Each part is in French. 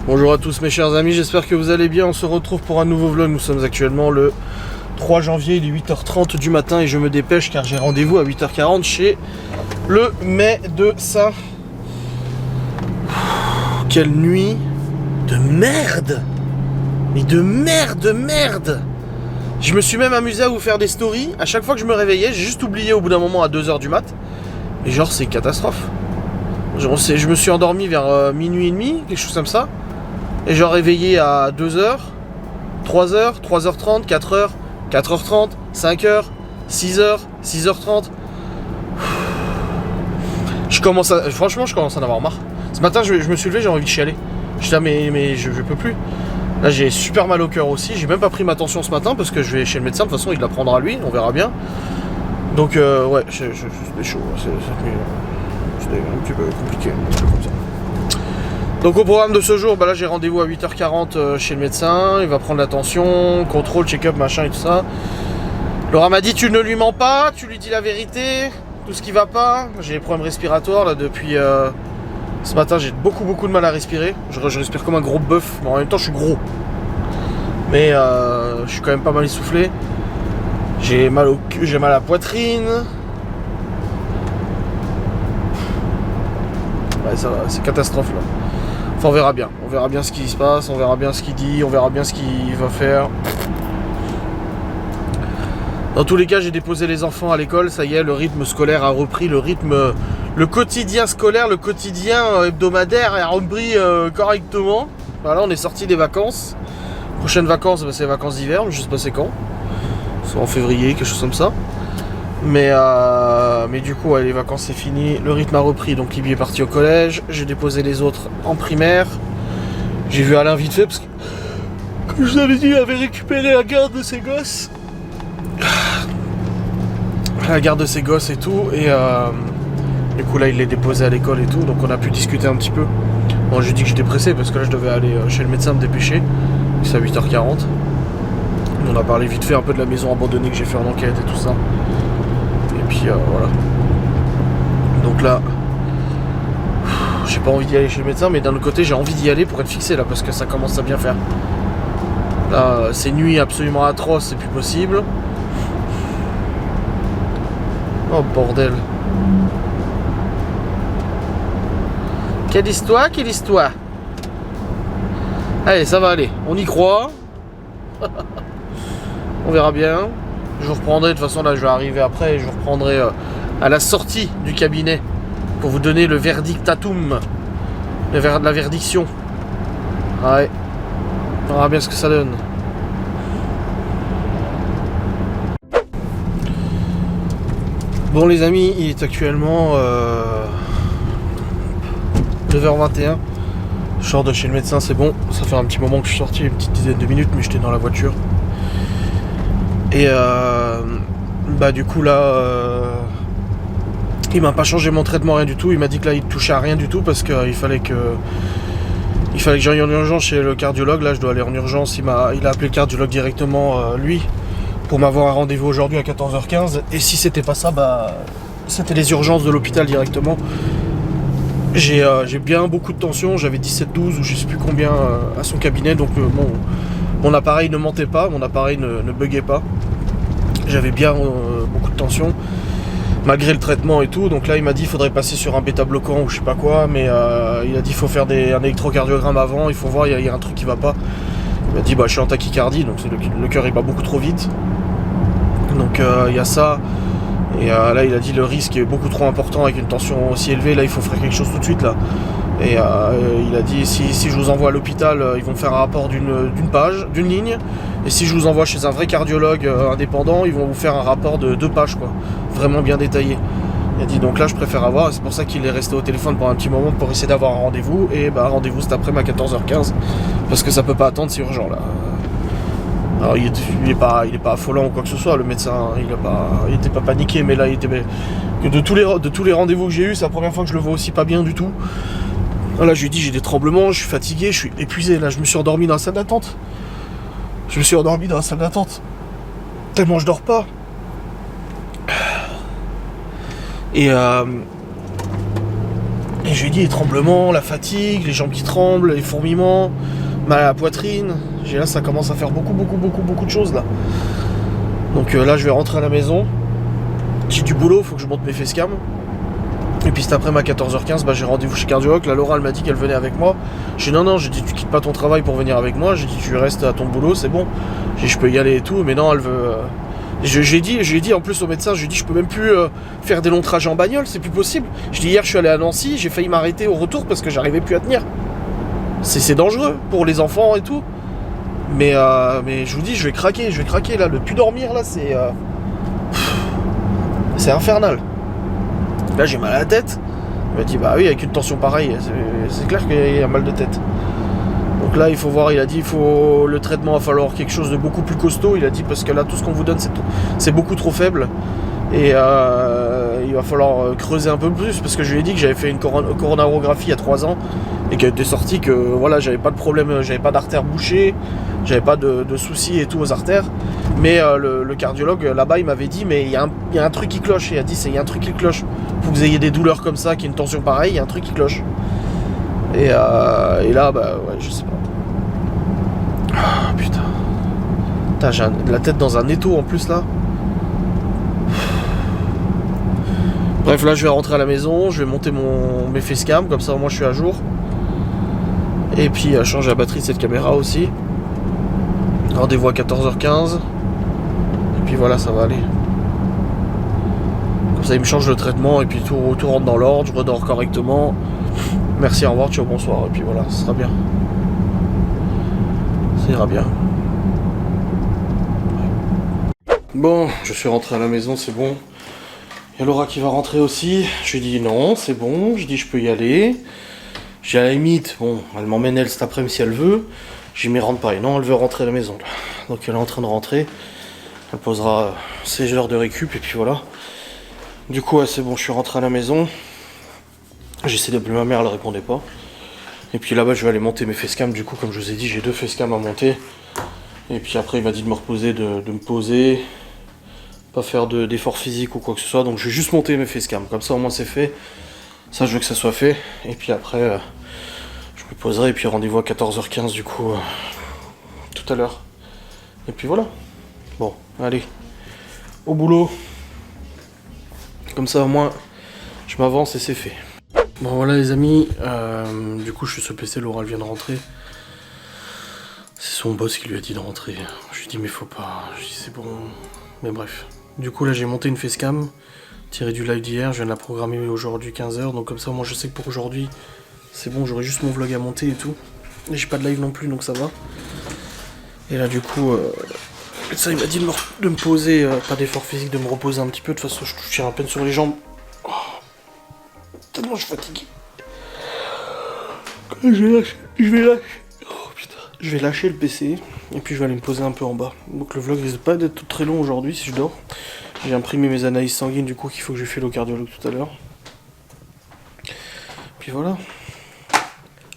Bonjour à tous mes chers amis, j'espère que vous allez bien. On se retrouve pour un nouveau vlog. Nous sommes actuellement le 3 janvier, il est 8h30 du matin et je me dépêche car j'ai rendez-vous à 8h40 chez le médecin. Quelle nuit de merde! Mais de merde! Je me suis même amusé à vous faire des stories. À chaque fois que je me réveillais, j'ai juste oublié au bout d'un moment à 2h du mat. Et genre c'est une catastrophe. Je me suis endormi vers minuit et demi, quelque chose comme ça. Et genre réveillé à 2h, 3h, 3h30, 4h, 4h30, 5h, 6h, 6h30. Franchement, je commence à en avoir marre. Ce matin, je me suis levé, j'ai envie de chialer. Je dis, mais je peux plus. Là, j'ai super mal au cœur aussi. J'ai même pas pris ma tension ce matin parce que je vais chez le médecin. De toute façon, il la prendra lui, on verra bien. Donc, ouais, c'était chaud. C'était un petit peu compliqué, un petit peu comme ça. Donc au programme de ce jour, bah là j'ai rendez-vous à 8h40 chez le médecin, il va prendre la tension, contrôle, check-up, machin et tout ça. Laura m'a dit tu ne lui mens pas, tu lui dis la vérité, tout ce qui va pas. J'ai des problèmes respiratoires là depuis ce matin, j'ai beaucoup de mal à respirer. Je respire comme un gros bœuf, mais en même temps je suis gros. Mais je suis quand même pas mal essoufflé. J'ai mal au cul, j'ai mal à la poitrine. Ouais ça va, c'est catastrophe là. Enfin, on verra bien ce qui se passe, on verra bien ce qu'il dit, on verra bien ce qu'il va faire. Dans tous les cas, j'ai déposé les enfants à l'école, ça y est, le rythme scolaire a repris, le quotidien scolaire, le quotidien hebdomadaire a repris correctement. Voilà, on est sorti des vacances. Prochaines vacances, bah, c'est les vacances d'hiver, je sais pas c'est quand. Soit en février, quelque chose comme ça. Mais du coup, ouais, les vacances c'est fini, le rythme a repris, donc Libby est parti au collège, j'ai déposé les autres en primaire. J'ai vu Alain vite fait parce que, comme je vous avais dit, il avait récupéré la garde de ses gosses. La garde de ses gosses et tout, et du coup là il les déposé à l'école et tout, donc on a pu discuter un petit peu. Bon, je lui ai dit que j'étais pressé parce que là je devais aller chez le médecin me dépêcher, c'est à 8h40. On a parlé vite fait un peu de la maison abandonnée que j'ai fait en enquête et tout ça. Et puis voilà. Donc là, j'ai pas envie d'y aller chez le médecin, mais d'un autre côté, j'ai envie d'y aller pour être fixé là, parce que ça commence à bien faire. Là, ces nuits absolument atroces, c'est plus possible. Oh bordel. Quelle histoire. Allez, ça va aller, on y croit. On verra bien. Je vous reprendrai, de toute façon là je vais arriver après et je vous reprendrai à la sortie du cabinet pour vous donner le verdictatum, la verdiction. Ouais, on verra bien ce que ça donne. Bon les amis, il est actuellement 9h21. Je sors de chez le médecin, c'est bon. Ça fait un petit moment que je suis sorti, une petite dizaine de minutes, mais j'étais dans la voiture. Et bah du coup là il m'a pas changé mon traitement, rien du tout. Il m'a dit que là il touchait à rien du tout parce qu'il fallait que j'aille en urgence chez le cardiologue. Là je dois aller en urgence. Il a appelé le cardiologue directement lui pour m'avoir un rendez-vous aujourd'hui à 14h15. Et si c'était pas ça, bah c'était les urgences de l'hôpital directement. J'ai bien beaucoup de tension, j'avais 17-12 ou je sais plus combien à son cabinet, donc mon appareil ne mentait pas, mon appareil ne buguait pas. J'avais bien beaucoup de tension, malgré le traitement et tout. Donc là il m'a dit qu'il faudrait passer sur un bêta bloquant ou je sais pas quoi, mais il a dit qu'il faut faire un électrocardiogramme avant, il faut voir, il y a un truc qui va pas. Il m'a dit bah je suis en tachycardie, donc le cœur il bat beaucoup trop vite. Donc il y a ça. Et là il a dit le risque est beaucoup trop important avec une tension aussi élevée, là il faut faire quelque chose tout de suite là. Et il a dit si je vous envoie à l'hôpital, ils vont faire un rapport d'une ligne. Et si je vous envoie chez un vrai cardiologue indépendant, ils vont vous faire un rapport de 2 pages quoi, vraiment bien détaillé. Il a dit donc là je préfère avoir, et c'est pour ça qu'il est resté au téléphone pendant un petit moment pour essayer d'avoir un rendez-vous. Et bah rendez-vous cet après-midi à 14h15 parce que ça peut pas attendre, c'est urgent là. Alors il est pas affolant ou quoi que ce soit, le médecin, il était pas paniqué, mais là il était de tous les rendez-vous que j'ai eu, c'est la première fois que je le vois aussi pas bien du tout. Là je lui ai dit j'ai des tremblements, je suis fatigué, je suis épuisé, là je me suis endormi dans la salle d'attente. Tellement je dors pas. Et je lui ai dit les tremblements, la fatigue, les jambes qui tremblent, les fourmillements, mal à la poitrine. J'ai là ça commence à faire beaucoup de choses là. Donc là je vais rentrer à la maison. J'ai du boulot, faut que je monte mes facecam. Et puis cet après-midi à 14h15, j'ai rendez-vous chez cardiologue. La Laura elle m'a dit qu'elle venait avec moi. J'ai dit non, j'ai dit tu quittes pas ton travail pour venir avec moi. J'ai dit tu restes à ton boulot, c'est bon. J'ai dit je peux y aller et tout, mais non, elle veut. J'ai dit en plus au médecin, j'ai dit je peux même plus faire des longs trajets en bagnole, c'est plus possible. Je dis hier je suis allé à Nancy, j'ai failli m'arrêter au retour parce que j'arrivais plus à tenir. C'est dangereux pour les enfants et tout. Mais je vous dis je vais craquer là. Le plus dormir là c'est infernal. Là j'ai mal à la tête. Il m'a dit bah oui avec une tension pareille, c'est clair qu'il y a mal de tête. Donc là il faut voir, il a dit le traitement va falloir quelque chose de beaucoup plus costaud, il a dit parce que là tout ce qu'on vous donne c'est beaucoup trop faible. Et il va falloir creuser un peu plus parce que je lui ai dit que j'avais fait une coronarographie il y a 3 ans et qu'elle était sortie que voilà j'avais pas de problème, j'avais pas d'artère bouchée, j'avais pas de soucis et tout aux artères. Mais le cardiologue là-bas il m'avait dit mais il y a un truc qui cloche. Il a dit il y a un truc qui cloche. Faut que vous ayez des douleurs comme ça, qu'il y ait une tension pareille, il y a un truc qui cloche. Et là bah ouais je sais pas. Ah, putain. J'ai la tête dans un étau en plus là. Bref là je vais rentrer à la maison, je vais monter mes facecam, comme ça moi je suis à jour. Et puis changer la batterie de cette caméra aussi. Rendez-vous à 14h15. Et puis voilà ça va aller. Comme ça il me change le traitement et puis tout rentre dans l'ordre, je redors correctement. Merci, au revoir, ciao, bonsoir. Et puis voilà, ce sera bien. Ça ira bien. Bon, je suis rentré à la maison, c'est bon. Il y a Laura qui va rentrer aussi. Je lui ai dit non, c'est bon. Je dis je peux y aller. J'ai à la limite, bon, elle m'emmène elle cet après-midi si elle veut. J'ai mis rentre pareil. Non, elle veut rentrer à la maison. Là. Donc elle est en train de rentrer. Elle posera ses heures de récup et puis voilà. Du coup, ouais, c'est bon, je suis rentré à la maison. J'ai essayé d'appeler ma mère, elle répondait pas. Et puis là-bas, je vais aller monter mes facecam. Du coup, comme je vous ai dit, j'ai 2 facecam à monter. Et puis après, il m'a dit de me reposer, de me poser. Pas faire d'effort physique ou quoi que ce soit. Donc je vais juste monter mes facecam. Comme ça, au moins, c'est fait. Ça, je veux que ça soit fait. Et puis après, je me poserai. Et puis rendez-vous à 14h15 du coup, tout à l'heure. Et puis voilà. Bon, allez. Au boulot. Comme ça, au moins, je m'avance et c'est fait. Bon voilà les amis, du coup je suis sur le PC, Laura elle vient de rentrer. C'est son boss qui lui a dit de rentrer. Je lui ai dit mais faut pas, je lui ai dit c'est bon. Mais bref. Du coup là j'ai monté une facecam, tirée du live d'hier, je viens de la programmer aujourd'hui 15h, donc comme ça moi je sais que pour aujourd'hui c'est bon, j'aurai juste mon vlog à monter et tout. Et j'ai pas de live non plus donc ça va. Et là du coup, ça il m'a dit de me poser, pas d'effort physique, de me reposer un petit peu, de toute façon je tiens à peine sur les jambes. Tellement je suis fatigué. Je vais lâcher le PC et puis je vais aller me poser un peu en bas. Donc le vlog risque pas d'être très long aujourd'hui si je dors. J'ai imprimé mes analyses sanguines du coup qu'il faut que je fasse au cardiologue tout à l'heure. Puis voilà.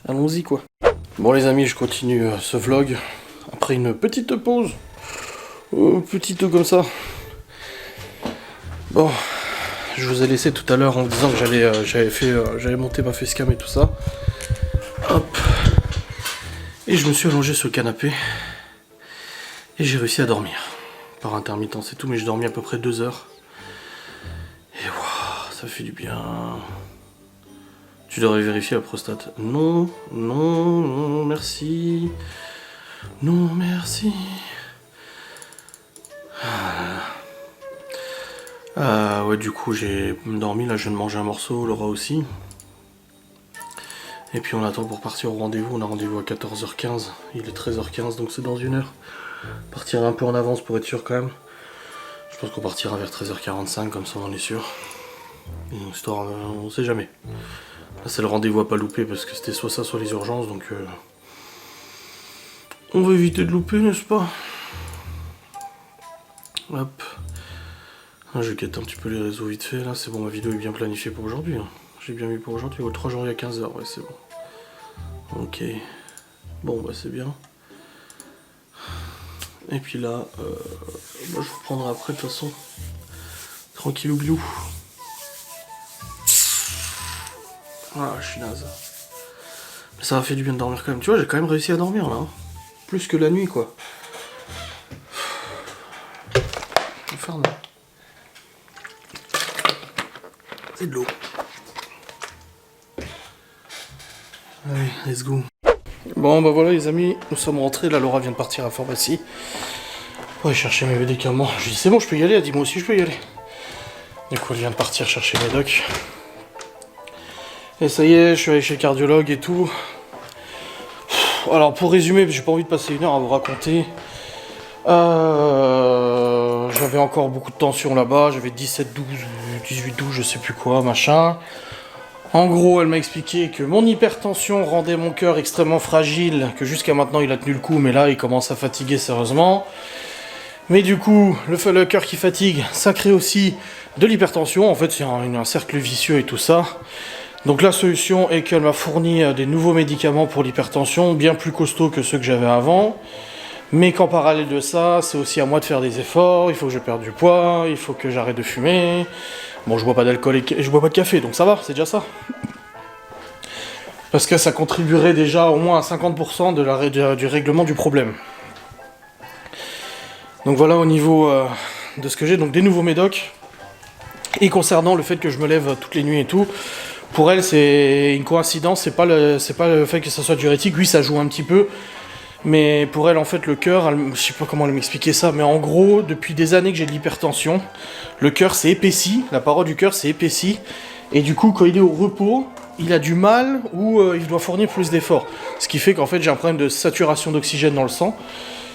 Allons-y quoi. Bon les amis, je continue ce vlog après une petite pause. Petite comme ça. Bon. Je vous ai laissé tout à l'heure en me disant que j'avais monté ma facecam et tout ça. Hop. Et je me suis allongé sur le canapé. Et j'ai réussi à dormir. Par intermittence et tout, mais j'ai dormi à peu près 2 heures. Et waouh, ça fait du bien. Tu devrais vérifier la prostate. Non, non, non, merci. Non, merci. Ouais, du coup, j'ai dormi. Là, je viens de manger un morceau, Laura aussi. Et puis, on attend pour partir au rendez-vous. On a rendez-vous à 14h15. Il est 13h15, donc c'est dans 1 heure. Partir un peu en avance pour être sûr quand même. Je pense qu'on partira vers 13h45, comme ça on est sûr. Histoire, on sait jamais. Là, c'est le rendez-vous à pas louper parce que c'était soit ça, soit les urgences, donc on va éviter de louper, n'est-ce pas? Hop. Ah, je guette un petit peu les réseaux vite fait, là, c'est bon, ma vidéo est bien planifiée pour aujourd'hui. Hein. J'ai bien mis pour aujourd'hui, 3 janvier à 15h, ouais, c'est bon. Ok. Bon, bah c'est bien. Et puis là, je vous reprendrai après de toute façon. Tranquille ou bilou. Ah, je suis naze. Ça a fait du bien de dormir quand même. Tu vois, j'ai quand même réussi à dormir là. Plus que la nuit, quoi. Infernal. C'est de l'eau. Allez, let's go. Bon, bah voilà, les amis, nous sommes rentrés. Là, Laura vient de partir à la pharmacie. Ouais, chercher mes médicaments. Je lui dis, c'est bon, je peux y aller. Elle dit, moi aussi, je peux y aller. Du coup, elle vient de partir chercher mes docs. Et ça y est, je suis allé chez le cardiologue et tout. Alors, pour résumer, j'ai pas envie de passer une heure à vous raconter. J'avais encore beaucoup de tension là-bas. J'avais 17, 12, 18, 12, je sais plus quoi, machin. En gros, elle m'a expliqué que mon hypertension rendait mon cœur extrêmement fragile, que jusqu'à maintenant il a tenu le coup, mais là il commence à fatiguer sérieusement. Mais du coup, le cœur qui fatigue, ça crée aussi de l'hypertension. En fait, c'est un cercle vicieux et tout ça. Donc la solution est qu'elle m'a fourni des nouveaux médicaments pour l'hypertension, bien plus costauds que ceux que j'avais avant. Mais qu'en parallèle de ça, c'est aussi à moi de faire des efforts, il faut que je perde du poids, il faut que j'arrête de fumer. Bon, je bois pas d'alcool et je bois pas de café, donc ça va, c'est déjà ça. Parce que ça contribuerait déjà au moins à 50% du règlement du problème. Donc voilà au niveau de ce que j'ai, donc des nouveaux médocs. Et concernant le fait que je me lève toutes les nuits et tout, pour elle c'est une coïncidence, c'est pas le fait que ça soit diurétique, oui ça joue un petit peu. Mais pour elle, en fait, le cœur, je sais pas comment elle m'expliquer ça, mais en gros, depuis des années que j'ai de l'hypertension, le cœur s'est épaissi, la paroi du cœur s'est épaissie, et du coup, quand il est au repos, il a du mal ou il doit fournir plus d'efforts. Ce qui fait qu'en fait, j'ai un problème de saturation d'oxygène dans le sang,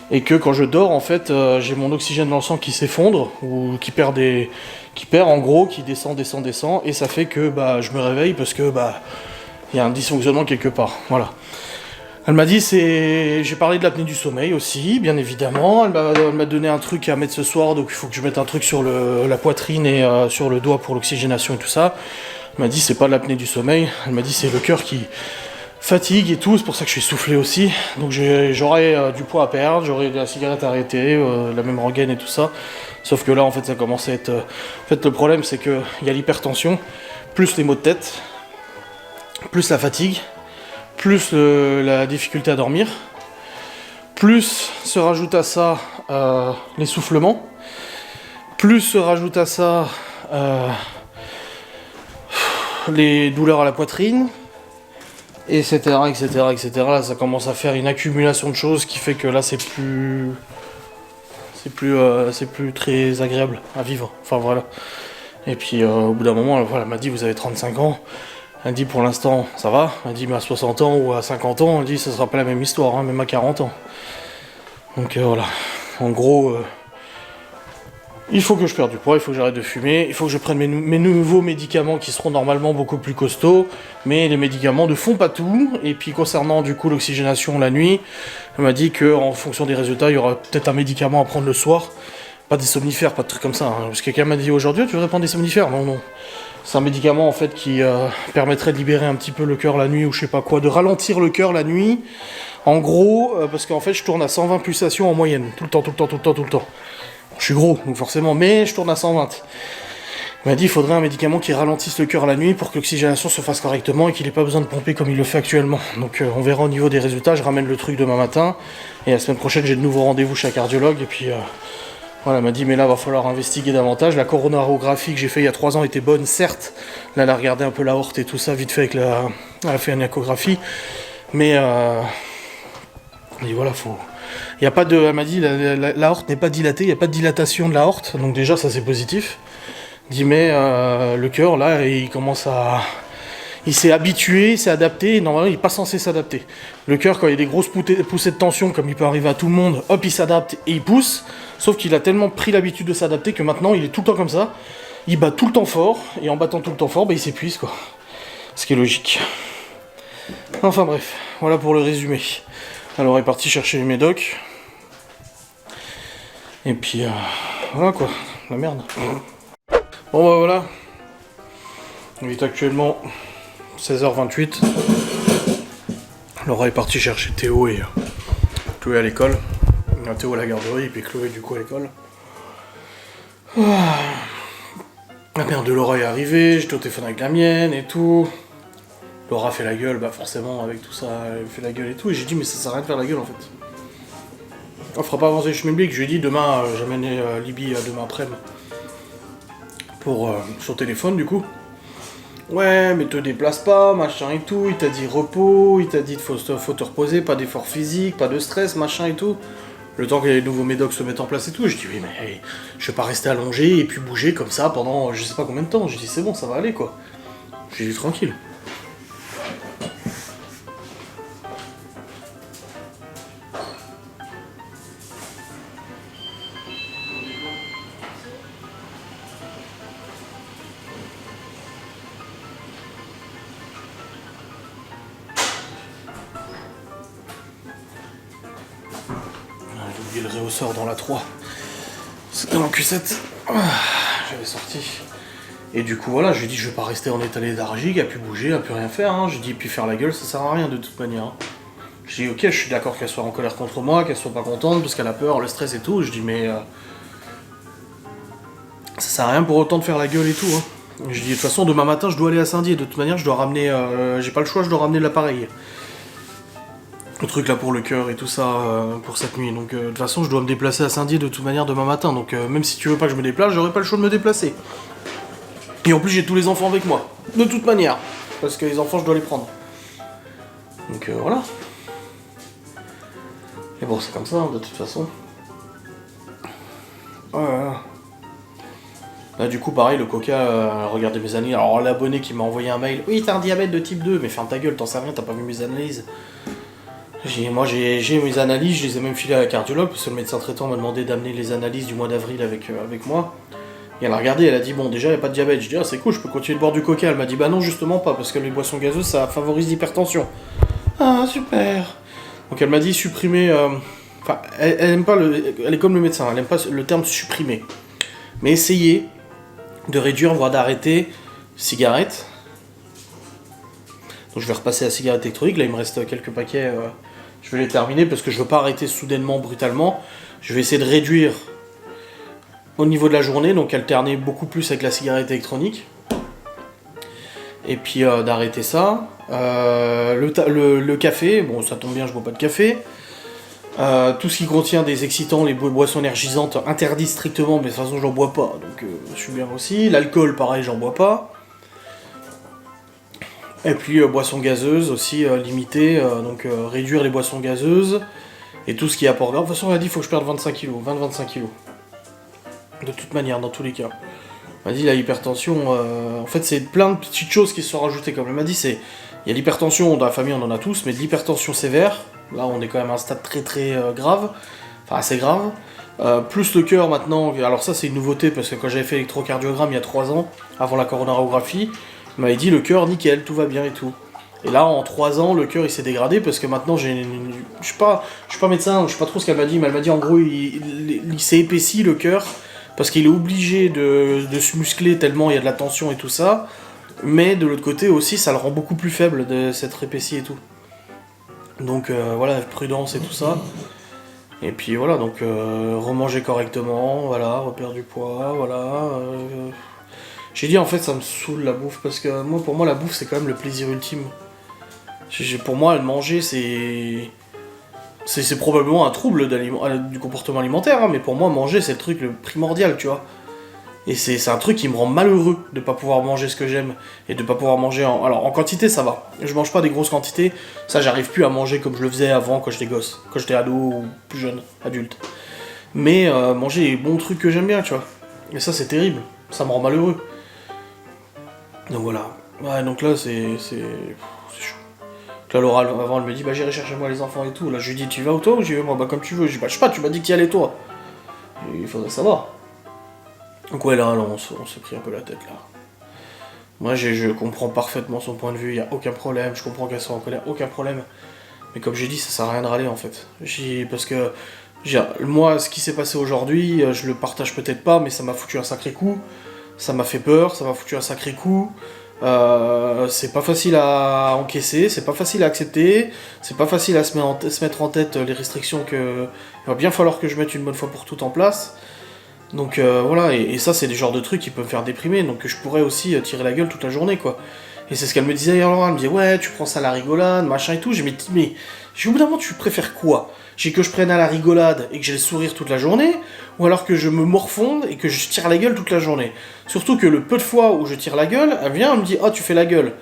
et que quand je dors, en fait, j'ai mon oxygène dans le sang qui s'effondre, ou qui perd en gros, qui descend, et ça fait que je me réveille parce que il y a un dysfonctionnement quelque part. Voilà. Elle m'a dit, j'ai parlé de l'apnée du sommeil aussi, bien évidemment. Elle m'a donné un truc à mettre ce soir, donc il faut que je mette un truc sur la poitrine et sur le doigt pour l'oxygénation et tout ça. Elle m'a dit, c'est pas de l'apnée du sommeil. Elle m'a dit, c'est le cœur qui fatigue et tout, c'est pour ça que je suis soufflé aussi. Donc j'aurai du poids à perdre, j'aurai de la cigarette à arrêter, la même rengaine et tout ça. Sauf que là, en fait, ça commence à être... En fait, le problème, c'est qu'il y a l'hypertension, plus les maux de tête, plus la fatigue, plus la difficulté à dormir, plus se rajoute à ça l'essoufflement, plus se rajoute à ça les douleurs à la poitrine, etc., etc., etc. Là, ça commence à faire une accumulation de choses qui fait que là, c'est plus très agréable à vivre. Enfin, voilà. Et puis, au bout d'un moment, voilà, elle m'a dit, vous avez 35 ans. Elle dit pour l'instant ça va, elle dit mais à 60 ans ou à 50 ans, elle dit ça sera pas la même histoire, hein, même à 40 ans. Donc voilà, en gros, il faut que je perde du poids, il faut que j'arrête de fumer, il faut que je prenne mes nouveaux médicaments qui seront normalement beaucoup plus costauds, mais les médicaments ne font pas tout. Et puis concernant du coup l'oxygénation la nuit, elle m'a dit qu'en fonction des résultats, il y aura peut-être un médicament à prendre le soir, pas des somnifères, pas de trucs comme ça, hein. Parce que quelqu'un m'a dit aujourd'hui tu devrais prendre des somnifères, non. C'est un médicament en fait qui permettrait de libérer un petit peu le cœur la nuit ou je sais pas quoi, de ralentir le cœur la nuit. En gros, parce qu'en fait je tourne à 120 pulsations en moyenne, tout le temps. Je suis gros, donc forcément, mais je tourne à 120. Il m'a dit qu'il faudrait un médicament qui ralentisse le cœur la nuit pour que l'oxygénation se fasse correctement et qu'il n'ait pas besoin de pomper comme il le fait actuellement. Donc on verra au niveau des résultats, je ramène le truc demain matin. Et la semaine prochaine j'ai de nouveaux rendez-vous chez un cardiologue et puis... Voilà, elle m'a dit, mais là, va falloir investiguer davantage. La coronarographie que j'ai fait il y a 3 ans était bonne, certes. Là, elle a regardé un peu l'aorte et tout ça, vite fait, elle a fait une échographie. Mais, elle dit, voilà, faut... Il y a pas de... Elle m'a dit, l'aorte n'est pas dilatée, il n'y a pas de dilatation de l'aorte. Donc déjà, ça, c'est positif. Elle dit, mais le cœur, là, il commence à... Il s'est habitué, il s'est adapté, et normalement il n'est pas censé s'adapter. Le cœur, quand il y a des grosses poussées de tension, comme il peut arriver à tout le monde, hop, il s'adapte et il pousse. Sauf qu'il a tellement pris l'habitude de s'adapter que maintenant il est tout le temps comme ça. Il bat tout le temps fort, et en battant tout le temps fort, il s'épuise, quoi. Ce qui est logique. Enfin bref, voilà pour le résumé. Alors, elle est partie chercher les médocs. Et puis, voilà quoi, la merde. Bon voilà. Il est actuellement 16h28. Laura est partie chercher Théo et Chloé à l'école. Théo à la garderie et puis Chloé du coup à l'école. La mère de Laura est arrivée, j'étais au téléphone avec la mienne et tout. Laura fait la gueule, bah forcément avec tout ça, elle fait la gueule et tout. Et j'ai dit mais ça sert à rien de faire la gueule en fait. On fera pas avancer le schmilblick. Je lui ai dit demain, j'amène Libye demain après-midi. Pour son téléphone du coup. Ouais, mais te déplace pas, machin et tout, il t'a dit repos, il t'a dit faut te reposer, pas d'effort physique, pas de stress, machin et tout. Le temps que les nouveaux médocs se mettent en place et tout, je dis oui mais hey, je vais pas rester allongé et puis bouger comme ça pendant je sais pas combien de temps. J'ai dit c'est bon, ça va aller quoi. J'ai dit tranquille. J'ai oublié le réhausseur dans la 3. C'était dans Q7. J'avais sorti. Et du coup voilà, je lui ai dit je vais pas rester en état léthargique, à plus bouger, à plus rien faire. Hein. Je lui ai dit puis faire la gueule ça sert à rien de toute manière. Hein. Je dis ok je suis d'accord qu'elle soit en colère contre moi, qu'elle soit pas contente parce qu'elle a peur, le stress et tout. Je dis mais ça sert à rien pour autant de faire la gueule et tout. Hein. Je dis de toute façon demain matin je dois aller à Saint-Dié, de toute manière je dois ramener, j'ai pas le choix, je dois ramener l'appareil. Le truc là pour le cœur et tout ça pour cette nuit. Donc de toute façon je dois me déplacer à Saint-Dié de toute manière demain matin. Donc même si tu veux pas que je me déplace, j'aurai pas le choix de me déplacer. Et en plus j'ai tous les enfants avec moi. De toute manière. Parce que les enfants je dois les prendre. Donc voilà. Et bon c'est comme ça hein, de toute façon. Voilà. Là du coup pareil le coca regardez mes analyses. Alors l'abonné qui m'a envoyé un mail. Oui t'as un diabète de type 2. Mais ferme ta gueule, t'en sais rien, t'as pas vu mes analyses. Moi j'ai mes analyses, je les ai même filées à la cardiologue parce que le médecin traitant m'a demandé d'amener les analyses du mois d'avril avec moi. Et elle a regardé, elle a dit bon déjà il n'y a pas de diabète. Je dis ah c'est cool, je peux continuer de boire du coca. Elle m'a dit bah non justement pas parce que les boissons gazeuses ça favorise l'hypertension. Ah super. Donc elle m'a dit supprimer. Enfin elle aime pas elle est comme le médecin, elle aime pas le terme supprimer. Mais essayer de réduire voire d'arrêter cigarettes. Donc je vais repasser à la cigarette électronique, là il me reste quelques paquets, je vais les terminer parce que je veux pas arrêter soudainement, brutalement. Je vais essayer de réduire au niveau de la journée, donc alterner beaucoup plus avec la cigarette électronique. Et puis d'arrêter ça. Le café, bon ça tombe bien, je bois pas de café. Tout ce qui contient des excitants, les boissons énergisantes, interdit strictement, mais de toute façon j'en bois pas, donc je suis bien aussi. L'alcool pareil, j'en bois pas. Et puis boissons gazeuses aussi limitées, donc réduire les boissons gazeuses et tout ce qui apporte. De toute façon, on a dit qu'il faut que je perde 25 kg, 20-25 kg. De toute manière, dans tous les cas. On m'a dit la hypertension, en fait c'est plein de petites choses qui se sont rajoutées. Comme elle m'a dit, il y a l'hypertension, dans la famille on en a tous, mais de l'hypertension sévère, là on est quand même à un stade très très grave, enfin assez grave. Plus le cœur maintenant, alors ça c'est une nouveauté parce que quand j'avais fait l'électrocardiogramme il y a 3 ans, avant la coronarographie, il m'avait dit le cœur nickel, tout va bien et tout. Et là en 3 ans le cœur il s'est dégradé parce que maintenant je suis pas médecin, je sais pas trop ce qu'elle m'a dit, mais elle m'a dit en gros il s'est épaissi le cœur parce qu'il est obligé de se muscler tellement il y a de la tension et tout ça, mais de l'autre côté aussi ça le rend beaucoup plus faible de s'être épaissi et tout. Donc voilà, prudence et tout ça. Et puis voilà, donc remanger correctement, voilà, repère du poids, voilà. J'ai dit en fait ça me saoule la bouffe parce que pour moi la bouffe c'est quand même le plaisir ultime. Pour moi manger c'est probablement un trouble du comportement alimentaire, hein, mais pour moi manger c'est le truc le primordial, tu vois. Et c'est un truc qui me rend malheureux de pas pouvoir manger ce que j'aime et de pas pouvoir manger alors en quantité ça va. Je mange pas des grosses quantités, ça j'arrive plus à manger comme je le faisais avant quand j'étais gosse, quand j'étais ado ou plus jeune, adulte. Mais manger les bons trucs que j'aime bien, tu vois. Et ça c'est terrible, ça me rend malheureux. Donc voilà. Ouais, donc là c'est chaud. Donc là Laura avant elle me dit bah j'irai chercher moi les enfants et tout. Là je lui dis tu vas ou toi ou j'y vais moi, bah comme tu veux. Je dis bah je sais pas, tu m'as dit que tu y allais toi. Et il faudrait savoir. Donc ouais là on s'est pris un peu la tête là. Moi je comprends parfaitement son point de vue, il y a aucun problème, je comprends qu'elle soit en colère, aucun problème. Mais comme j'ai dit, ça sert à rien de râler en fait. Parce que moi ce qui s'est passé aujourd'hui, je le partage peut-être pas, mais ça m'a foutu un sacré coup. Ça m'a fait peur, ça m'a foutu un sacré coup. C'est pas facile à encaisser, c'est pas facile à accepter, c'est pas facile à se mettre en tête les restrictions il va bien falloir que je mette une bonne fois pour toutes en place. Donc voilà, et ça c'est des genres de trucs qui peuvent me faire déprimer, donc je pourrais aussi tirer la gueule toute la journée quoi. Et c'est ce qu'elle me disait hier, Laura. Elle me disait, ouais, tu prends ça à la rigolade, machin et tout. J'ai dit, mais au bout d'un moment, tu préfères quoi? J'ai que je prenne à la rigolade et que j'ai le sourire toute la journée, ou alors que je me morfonde et que je tire la gueule toute la journée. Surtout que le peu de fois où je tire la gueule, elle vient, elle me dit, oh, tu fais la gueule.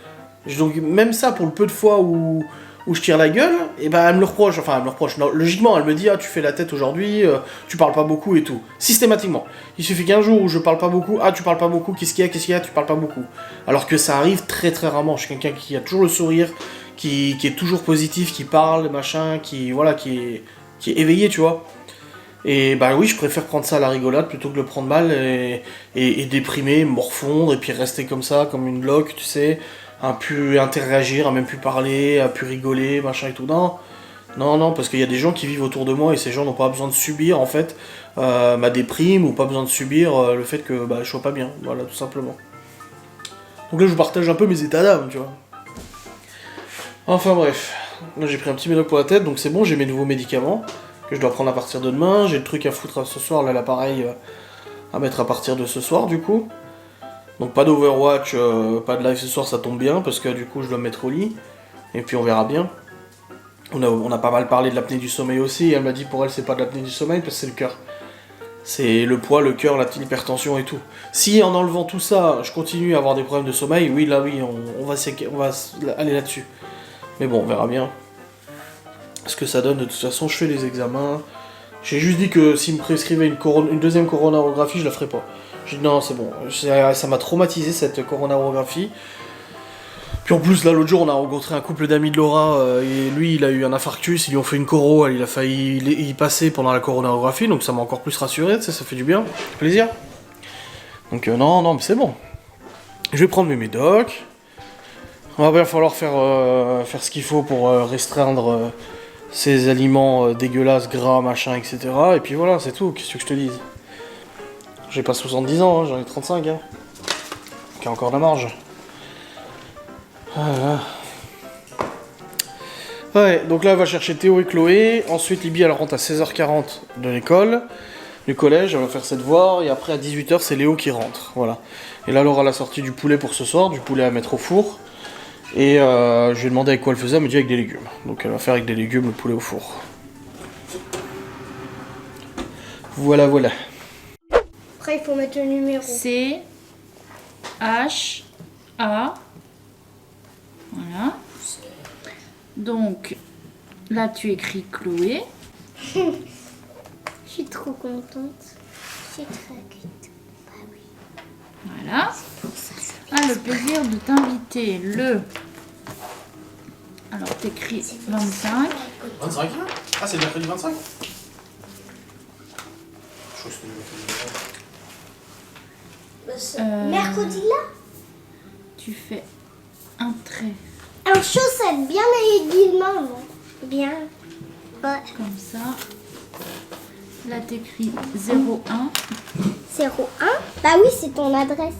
Donc même ça, pour le peu de fois où je tire la gueule, et ben elle me le reproche, enfin elle me le reproche, non, logiquement elle me dit, ah tu fais la tête aujourd'hui, tu parles pas beaucoup et tout, systématiquement. Il suffit qu'un jour où je parle pas beaucoup, ah tu parles pas beaucoup, qu'est-ce qu'il y a, tu parles pas beaucoup. Alors que ça arrive très très rarement, je suis quelqu'un qui a toujours le sourire, qui est toujours positif, qui parle, machin, qui est éveillé, tu vois. Et bah oui, je préfère prendre ça à la rigolade plutôt que le prendre mal et déprimer, morfondre, et puis rester comme ça, comme une bloque, tu sais, à plus interagir, à même plus parler, à plus rigoler, machin et tout. Non, parce qu'il y a des gens qui vivent autour de moi et ces gens n'ont pas besoin de subir en fait ma déprime ou pas besoin de subir le fait que bah, je sois pas bien, voilà, tout simplement. Donc là, je vous partage un peu mes états d'âme, tu vois. Enfin bref, là j'ai pris un petit médoc pour la tête, donc c'est bon, j'ai mes nouveaux médicaments que je dois prendre à partir de demain. J'ai le truc à foutre ce soir, là l'appareil à mettre à partir de ce soir du coup. Donc pas d'Overwatch, pas de live ce soir, ça tombe bien parce que du coup je dois me mettre au lit. Et puis on verra bien. On a pas mal parlé de l'apnée du sommeil aussi. Et elle m'a dit pour elle c'est pas de l'apnée du sommeil parce que c'est le cœur. C'est le poids, le cœur, l'hypertension et tout. Si en enlevant tout ça, je continue à avoir des problèmes de sommeil, oui, on va aller là-dessus. Mais bon, on verra bien ce que ça donne. De toute façon, je fais les examens. J'ai juste dit que s'il me prescrivait une deuxième coronarographie, je la ferais pas. J'ai dit non, c'est bon. Ça m'a traumatisé cette coronarographie. Puis en plus, là, l'autre jour, on a rencontré un couple d'amis de Laura, et lui, il a eu un infarctus, ils lui ont fait une coro, il a failli y passer pendant la coronarographie, donc ça m'a encore plus rassuré, ça fait du bien, plaisir. Donc non, mais c'est bon. Je vais prendre mes médocs. On va bien falloir faire ce qu'il faut pour restreindre ces aliments dégueulasses, gras, machin, etc. Et puis voilà, c'est tout, qu'est-ce que je te dise. J'ai pas 70 ans, hein, j'en ai 35, hein. Donc il y a encore de la marge. Ouais, donc là elle va chercher Théo et Chloé, ensuite Libye elle rentre à 16h40 de l'école, du collège, elle va faire ses devoirs, et après à 18h c'est Léo qui rentre, voilà. Et là elle aura la sortie du poulet pour ce soir, du poulet à mettre au four, et je lui ai demandé avec quoi elle faisait, elle me dit avec des légumes, donc elle va faire avec des légumes le poulet au four. Voilà. Après il faut mettre le numéro. C H A. Voilà. Donc, là, tu écris Chloé. Je suis trop contente. Je suis très contente. Bah oui. Voilà. Ah, le plaisir de t'inviter le... Alors, t'écris 25. 25 ? Ah, c'est le mercredi 25 ? Je crois que c'était le mercredi 25. Mercredi là. Tu fais un trait En chaussette, bien les guillemets, non. Bien. Ouais. comme ça. Là, t'écris 01. 01. Bah oui, c'est ton adresse.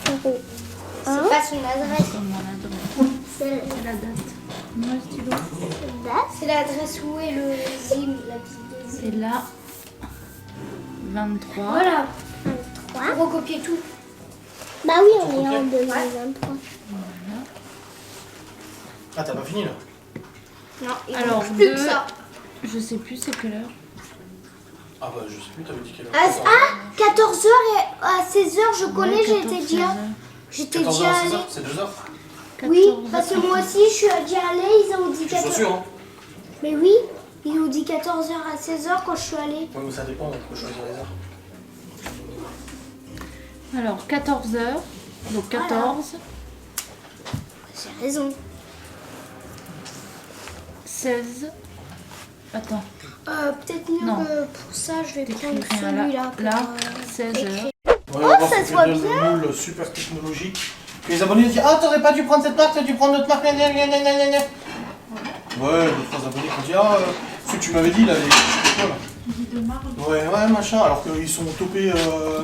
01. C'est pas son adresse. Comme mon adresse. C'est C'est la date. Moi, stylo. C'est l'adresse où est le zim, la petite zim. C'est là. 23. Voilà. 23. Pour recopier tout. Bah oui, on est en 2023. Ah, t'as pas fini là ? Non, il Alors, manque plus que 2, ça. je sais plus c'est quelle heure. Ah bah je sais plus, t'avais dit quelle heure ? 14h et à 16h, je connais, Ouais, j'étais 14, déjà. 16. J'étais 14h déjà à allée. 16h, c'est 2 heures ? Oui, 14, parce que moi aussi, je suis déjà allée, ils ont dit Je suis 14h. sûr, hein ? Mais oui, ils ont dit 14h à 16h quand je suis allée. Ouais, mais ça dépend, on peut choisir les heures. Alors, 14 heures. Donc 14, J'ai raison. 16. Attends, Peut-être mieux Non. que pour ça, je vais t'écris prendre rien celui-là. là. pour, Là, 16 heures. Ouais, Oh, on va voir ça qu'on se voit fait bien. le moule super technologique. Que les abonnés disent ah t'aurais pas dû prendre cette marque, t'as dû prendre notre marque. Gna, gna, gna, gna, gna. Ouais, deux trois abonnés qui ont dit ah ce que tu m'avais dit là, les je sais pas, là. Ouais machin, alors qu'ils sont topés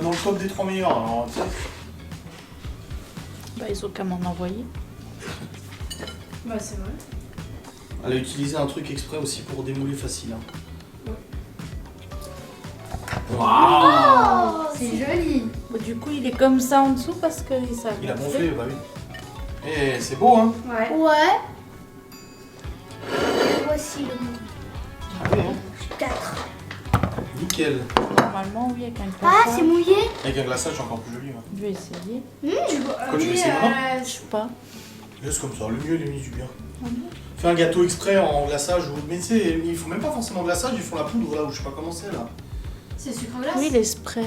dans le top des 3 meilleurs. Alors, tu sais. Bah, ils ont qu'à m'en envoyer. Bah c'est vrai. Elle a utilisé un truc exprès aussi pour démouler facile. Hein. Waouh. C'est joli. Bah, du coup, il est comme ça en dessous parce que ça Il a gonflé, bah oui. Et c'est beau, hein? Ouais. Ouais. Voici le mot. Ah oui, hein? 4. Nickel. Normalement, oui, avec un Ah, glaçage. c'est mouillé. Avec un glaçage, c'est encore plus joli. Hein. Je vais essayer. Quoi, tu veux essayer maintenant? Je sais pas. Juste comme ça, le mieux, les du bien. Fais un gâteau exprès en glaçage, mais tu sais, ils font même pas forcément glaçage, ils font la poudre là, ou je sais pas comment c'est là. C'est sucre glace. Oui, les sprays.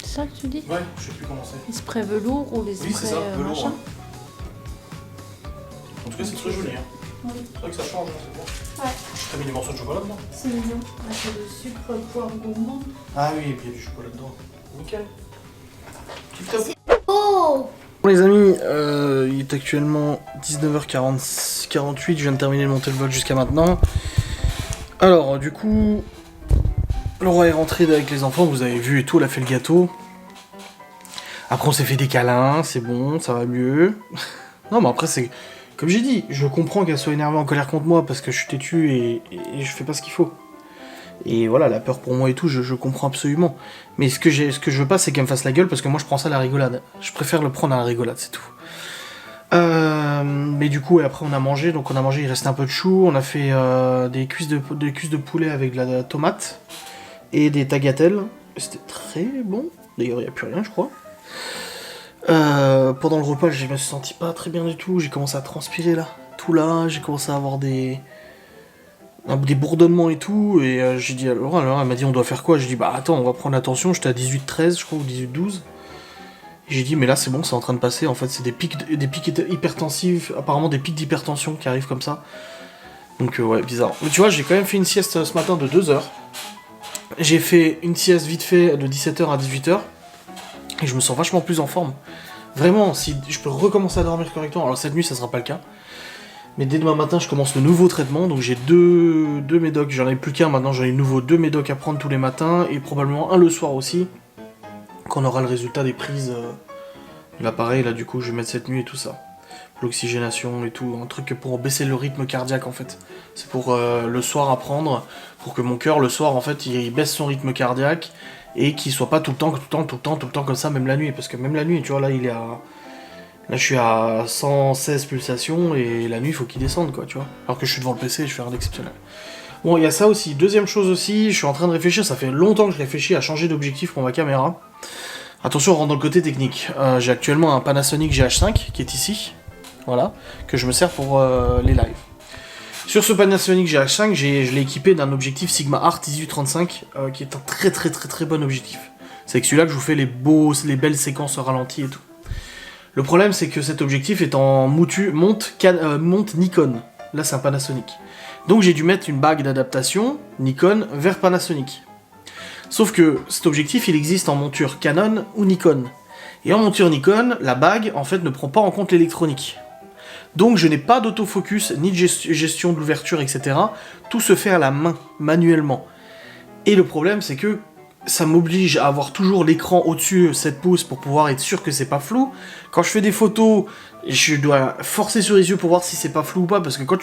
C'est ça que tu dis? Ouais, je sais plus comment c'est. Les sprays velours ou les sprays Oui, c'est ça, velours. machin? Hein. En tout cas, c'est très joli. Hein. Oui. C'est vrai que ça change, hein, c'est bon. Ouais. T'as mis des morceaux de chocolat dedans? C'est mignon. Ah, c'est le sucre poire gourmand. Ah oui, et puis il y a du chocolat dedans. Nickel. Tip top. Oh. Bon les amis, il est actuellement 19h48, je viens de terminer de monter le vlog jusqu'à maintenant. Alors du coup, Laura est rentrée avec les enfants, vous avez vu et tout, elle a fait le gâteau. Après on s'est fait des câlins, c'est bon, ça va mieux. Non mais après c'est, comme j'ai dit, je comprends qu'elle soit énervée en colère contre moi parce que je suis têtu et je fais pas ce qu'il faut. Et voilà, la peur pour moi et tout, je comprends absolument. Mais ce que je veux pas, c'est qu'elle me fasse la gueule, parce que moi je prends ça à la rigolade. Je préfère le prendre à la rigolade, c'est tout. Mais du coup, après on a mangé, donc on a mangé, il restait un peu de chou, on a fait des cuisses de poulet avec de la tomate, et des tagatelles. C'était très bon, d'ailleurs il n'y a plus rien, je crois. Pendant le repas, je me suis senti pas très bien du tout, j'ai commencé à transpirer là, tout là, j'ai commencé à avoir des bourdonnements et tout, et j'ai dit à Laura, alors elle m'a dit on doit faire quoi? J'ai dit bah attends, on va prendre l'attention, j'étais à 18-13 je crois, ou 18-12. J'ai dit mais là c'est bon, c'est en train de passer, en fait c'est des pics hypertensifs, apparemment des pics d'hypertension qui arrivent comme ça. Donc ouais, bizarre. Mais tu vois, j'ai quand même fait une sieste ce matin de 2 heures. J'ai fait une sieste vite fait de 17h à 18h, et je me sens vachement plus en forme. Vraiment, si je peux recommencer à dormir correctement, alors cette nuit ça sera pas le cas. Mais dès demain matin, je commence le nouveau traitement, donc j'ai deux médocs, j'en avais plus qu'un, maintenant j'en ai de nouveau 2 médocs à prendre tous les matins, et probablement un le soir aussi, quand on aura le résultat des prises de l'appareil, là du coup je vais mettre cette nuit et tout ça. Pour l'oxygénation et tout, un truc pour baisser le rythme cardiaque en fait. C'est pour le soir à prendre, pour que mon cœur le soir en fait il baisse son rythme cardiaque, et qu'il soit pas tout le temps comme ça, même la nuit, parce que même la nuit, tu vois, là il est à... Là je suis à 116 pulsations et la nuit il faut qu'il descende quoi, tu vois. Alors que je suis devant le PC et je fais rien d'exceptionnel. Bon, il y a ça aussi. Deuxième chose aussi, je suis en train de réfléchir, ça fait longtemps que je réfléchis à changer d'objectif pour ma caméra. Attention, on rentre dans le côté technique. J'ai actuellement un Panasonic GH5 qui est ici, voilà, que je me sers pour les lives. Sur ce Panasonic GH5, je l'ai équipé d'un objectif Sigma Art 1835 qui est un très bon objectif. C'est avec celui-là que je vous fais les belles séquences ralenties et tout. Le problème, c'est que cet objectif est en monte Nikon. Là, c'est un Panasonic. Donc, j'ai dû mettre une bague d'adaptation Nikon vers Panasonic. Sauf que cet objectif, il existe en monture Canon ou Nikon. Et en monture Nikon, la bague, en fait, ne prend pas en compte l'électronique. Donc, je n'ai pas d'autofocus, ni de gestion de l'ouverture, etc. Tout se fait à la main, manuellement. Et le problème, c'est que ça m'oblige à avoir toujours l'écran au-dessus 7 pouces pour pouvoir être sûr que c'est pas flou. Quand je fais des photos, je dois forcer sur les yeux pour voir si c'est pas flou ou pas, parce que quand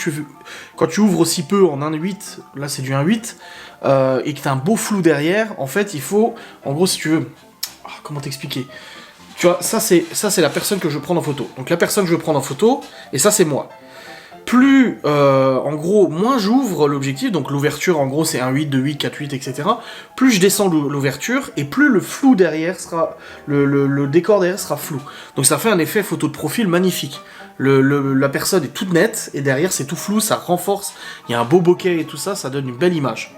tu ouvres aussi peu en 1.8, là c'est du 1.8, et que t'as un beau flou derrière, en fait il faut, en gros si tu veux, comment t'expliquer? Tu vois, ça c'est la personne que je prends en photo. Donc la personne que je prends en photo, et ça c'est moi. Plus, en gros, moins j'ouvre l'objectif, donc l'ouverture en gros c'est 1.8, 2.8, 4.8, etc. Plus je descends l'ouverture, et plus le flou derrière sera, le décor derrière sera flou. Donc ça fait un effet photo de profil magnifique. La personne est toute nette, et derrière c'est tout flou, ça renforce, il y a un beau bokeh et tout ça, ça donne une belle image.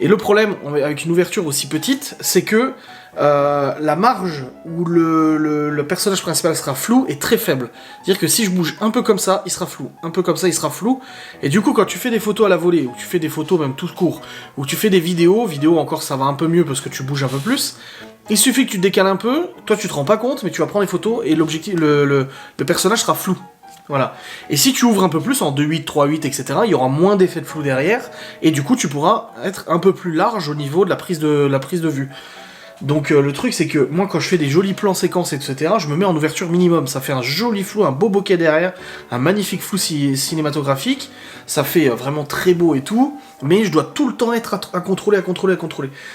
Et le problème avec une ouverture aussi petite, c'est que la marge où le personnage principal sera flou est très faible. C'est-à-dire que si je bouge un peu comme ça, il sera flou. Un peu comme ça, il sera flou. Et du coup, quand tu fais des photos à la volée, ou tu fais des photos même tout court, ou tu fais des vidéos encore ça va un peu mieux parce que tu bouges un peu plus, il suffit que tu te décales un peu, toi tu te rends pas compte, mais tu vas prendre des photos et l'objectif, le personnage sera flou. Voilà. Et si tu ouvres un peu plus, en 2.8, 3.8, etc., il y aura moins d'effet de flou derrière, et du coup tu pourras être un peu plus large au niveau de la prise de vue. Donc le truc c'est que moi quand je fais des jolis plans séquences etc, je me mets en ouverture minimum, ça fait un joli flou, un beau bokeh derrière, un magnifique flou cinématographique, ça fait vraiment très beau et tout, mais je dois tout le temps être à contrôler.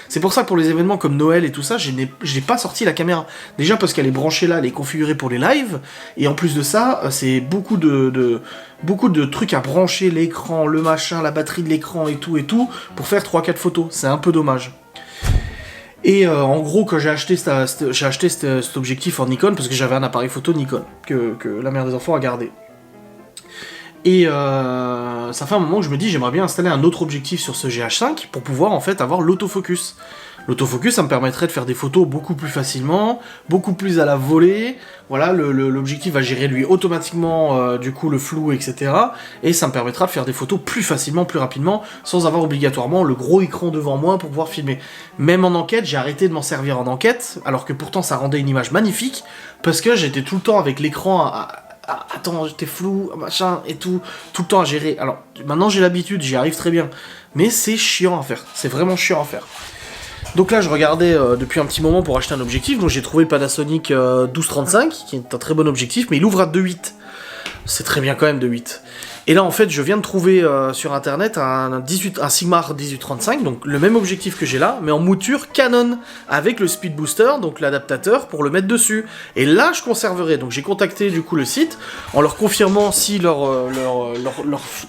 C'est pour ça que pour les événements comme Noël et tout ça, je n'ai pas sorti la caméra. Déjà parce qu'elle est branchée là, elle est configurée pour les lives, et en plus de ça, c'est beaucoup de trucs à brancher, l'écran, le machin, la batterie de l'écran et tout, pour faire 3-4 photos, c'est un peu dommage. Et en gros, quand j'ai acheté cet objectif en Nikon, parce que j'avais un appareil photo Nikon, que la mère des enfants a gardé. Et ça fait un moment que je me dis, j'aimerais bien installer un autre objectif sur ce GH5 pour pouvoir en fait avoir l'autofocus. L'autofocus, ça me permettrait de faire des photos beaucoup plus facilement, beaucoup plus à la volée. Voilà, l'objectif va gérer lui automatiquement du coup le flou, etc. Et ça me permettra de faire des photos plus facilement, plus rapidement, sans avoir obligatoirement le gros écran devant moi pour pouvoir filmer. Même en enquête, j'ai arrêté de m'en servir en enquête, alors que pourtant ça rendait une image magnifique, parce que j'étais tout le temps avec l'écran attends, j'étais flou, machin, et tout le temps à gérer. Alors, maintenant j'ai l'habitude, j'y arrive très bien, mais c'est chiant à faire, c'est vraiment chiant à faire. Donc là, je regardais depuis un petit moment pour acheter un objectif, donc j'ai trouvé le Panasonic 1235, qui est un très bon objectif, mais il ouvre à 2.8. C'est très bien quand même 2.8. Et là, en fait, je viens de trouver sur internet un Sigma 1835, donc le même objectif que j'ai là, mais en mouture Canon, avec le Speed Booster, donc l'adaptateur, pour le mettre dessus. Et là, je conserverai. Donc j'ai contacté du coup le site, en leur confirmant si leur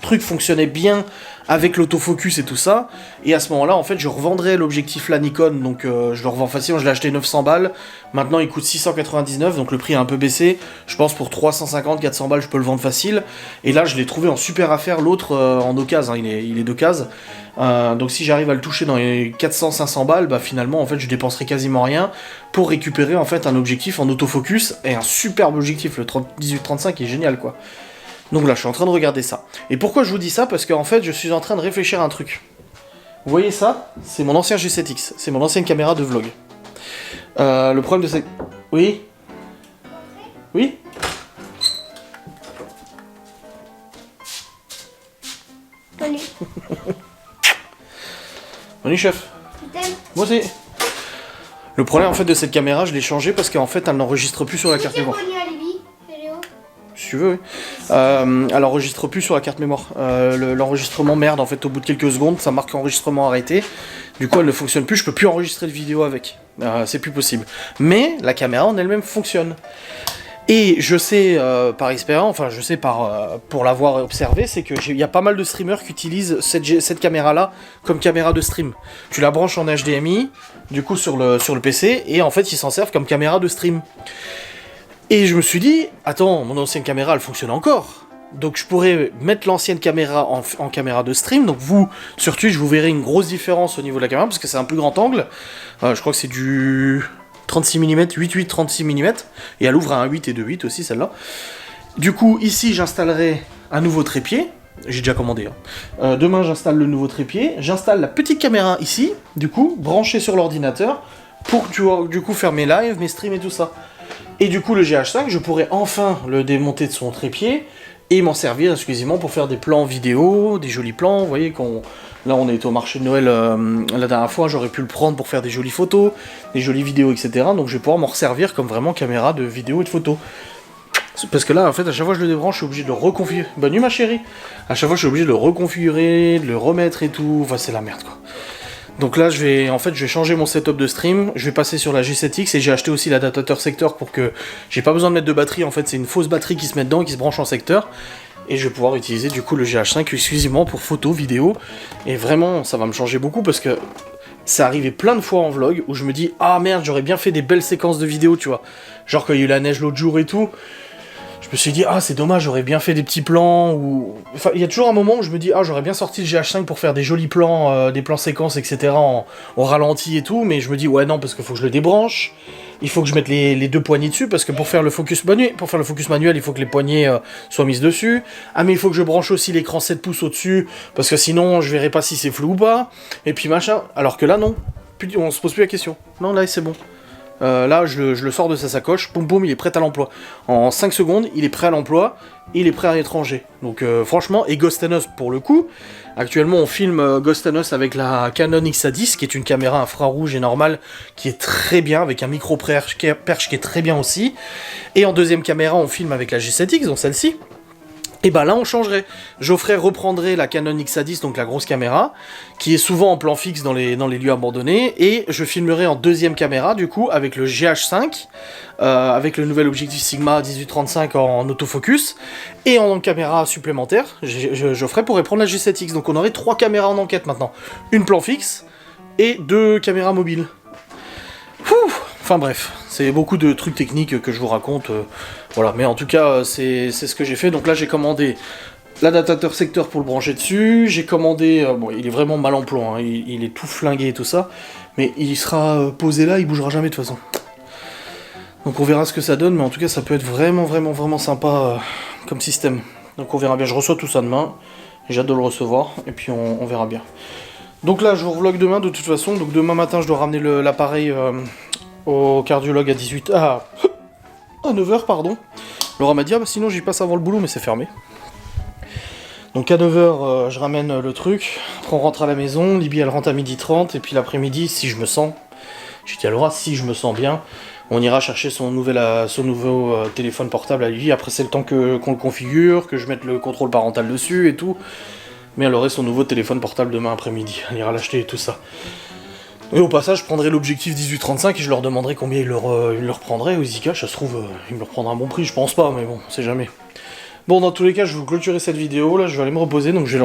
truc fonctionnait bien avec l'autofocus et tout ça, et à ce moment-là, en fait, je revendrai l'objectif la Nikon, donc je le revends facilement, je l'ai acheté 900 balles, maintenant il coûte 699, donc le prix a un peu baissé, je pense pour 350-400 balles, je peux le vendre facile, et là, je l'ai trouvé en super affaire, l'autre en occasion, hein, il est d'occasion, donc si j'arrive à le toucher dans les 400-500 balles, bah finalement, en fait, je dépenserai quasiment rien pour récupérer, en fait, un objectif en autofocus, et un superbe objectif, le 18-35 est génial, quoi. Donc là, je suis en train de regarder ça. Et pourquoi je vous dis ça? Parce qu'en fait, je suis en train de réfléchir à un truc. Vous voyez ça? C'est mon ancien G7X. C'est mon ancienne caméra de vlog. Le problème de cette... Oui? Oui? Salut. Salut, chef. Tu t'aimes? Moi aussi. Le problème, en fait, de cette caméra, je l'ai changée parce qu'en fait, elle n'enregistre plus sur la carte mémoire. Si tu veux, oui. Elle enregistre plus sur la carte mémoire. L'enregistrement merde, en fait, au bout de quelques secondes, ça marque enregistrement arrêté. Du coup, elle ne fonctionne plus, je peux plus enregistrer de vidéo avec. C'est plus possible. Mais la caméra en elle-même fonctionne. Et je sais par expérience, enfin je sais pour l'avoir observé, c'est qu'il y a pas mal de streamers qui utilisent cette caméra-là comme caméra de stream. Tu la branches en HDMI, du coup sur le PC, et en fait ils s'en servent comme caméra de stream. Et je me suis dit, attends, mon ancienne caméra, elle fonctionne encore. Donc je pourrais mettre l'ancienne caméra en caméra de stream. Donc vous, sur Twitch, vous verrez une grosse différence au niveau de la caméra, parce que c'est un plus grand angle. Je crois que c'est du 36 mm, 8-8, 36 mm. Et elle ouvre à un 8 et 2.8 aussi, celle-là. Du coup, ici, j'installerai un nouveau trépied. J'ai déjà commandé. Hein. Demain, j'installe le nouveau trépied. J'installe la petite caméra ici, du coup, branchée sur l'ordinateur, pour du coup faire mes lives, mes streams et tout ça. Et du coup, le GH5, je pourrais enfin le démonter de son trépied et m'en servir exclusivement pour faire des plans vidéo, des jolis plans. Vous voyez, là, on est au marché de Noël la dernière fois, j'aurais pu le prendre pour faire des jolies photos, des jolies vidéos, etc. Donc, je vais pouvoir m'en resservir comme vraiment caméra de vidéo et de photo. Parce que là, en fait, à chaque fois que je le débranche, je suis obligé de le reconfigurer. Bonne nuit, ma chérie. À chaque fois, je suis obligé de le reconfigurer, de le remettre et tout. Enfin, c'est la merde, quoi. Donc là, je vais changer mon setup de stream, je vais passer sur la G7X et j'ai acheté aussi l'adaptateur secteur pour que j'ai pas besoin de mettre de batterie, en fait c'est une fausse batterie qui se met dedans, qui se branche en secteur, et je vais pouvoir utiliser du coup le GH5 exclusivement pour photo, vidéo, et vraiment ça va me changer beaucoup parce que c'est arrivé plein de fois en vlog où je me dis ah merde, j'aurais bien fait des belles séquences de vidéos, tu vois, genre quand il y a eu la neige l'autre jour et tout. Je me suis dit, ah c'est dommage, j'aurais bien fait des petits plans, ou... Enfin, il y a toujours un moment où je me dis, ah j'aurais bien sorti le GH5 pour faire des jolis plans, des plans séquences, etc. en ralenti et tout, mais je me dis, ouais non, parce qu'il faut que je le débranche, il faut que je mette les deux poignées dessus, parce que pour faire le focus manuel, il faut que les poignées soient mises dessus. Ah mais il faut que je branche aussi l'écran 7 pouces au-dessus, parce que sinon je verrai pas si c'est flou ou pas, et puis machin, alors que là non, on se pose plus la question. Non là c'est bon. Là, je le sors de sa sacoche, boum boum, il est prêt à l'emploi. En 5 secondes, il est prêt à l'emploi, et il est prêt à l'étranger. Donc franchement, et Ghost and Us pour le coup, actuellement on filme Ghost and Us avec la Canon XA10, qui est une caméra infrarouge et normale, qui est très bien, avec un micro perche qui est très bien aussi. Et en deuxième caméra, on filme avec la G7X, donc celle-ci. Et bah là on changerait. Geoffrey reprendrait la Canon XA10, donc la grosse caméra, qui est souvent en plan fixe dans les lieux abandonnés, et je filmerai en deuxième caméra du coup avec le GH5, avec le nouvel objectif Sigma 18-35 en autofocus, et en caméra supplémentaire, Geoffrey pourrait prendre la G7X, donc on aurait 3 caméras en enquête maintenant. Une plan fixe, et 2 caméras mobiles. Enfin bref, c'est beaucoup de trucs techniques que je vous raconte, voilà, mais en tout cas c'est ce que j'ai fait. Donc là j'ai commandé l'adaptateur secteur pour le brancher dessus, j'ai commandé, bon il est vraiment mal en plan, hein, il est tout flingué et tout ça, mais il sera posé là, il bougera jamais de toute façon. Donc on verra ce que ça donne, mais en tout cas ça peut être vraiment sympa comme système. Donc on verra bien, je reçois tout ça demain, j'ai hâte de le recevoir, et puis on verra bien. Donc là je vous revlog demain de toute façon, donc demain matin je dois ramener l'appareil au cardiologue à 9h, pardon. Laura m'a dit, ah bah sinon j'y passe avant le boulot, mais c'est fermé. Donc à 9h, je ramène le truc, après on rentre à la maison, Libye elle rentre à 12h30, et puis l'après-midi, si je me sens, j'ai dit à Laura, si je me sens bien, on ira chercher son nouveau téléphone portable à lui, après c'est le temps qu'on le configure, que je mette le contrôle parental dessus et tout, mais elle aurait son nouveau téléphone portable demain après-midi, elle ira l'acheter et tout ça. Et au passage, je prendrai l'objectif 18-35 et je leur demanderai combien ils le reprendraient au Zika. Ça se trouve, ils me le reprendront un bon prix, je pense pas, mais bon, on sait jamais. Bon, dans tous les cas, je vais vous clôturer cette vidéo, là, je vais aller me reposer, donc je vais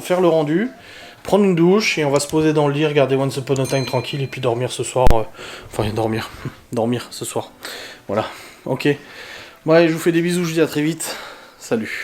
faire le rendu, prendre une douche, et on va se poser dans le lit, regarder Once Upon a Time tranquille, et puis dormir ce soir, enfin, dormir ce soir, voilà, ok. Bon, allez, je vous fais des bisous, je vous dis à très vite, salut.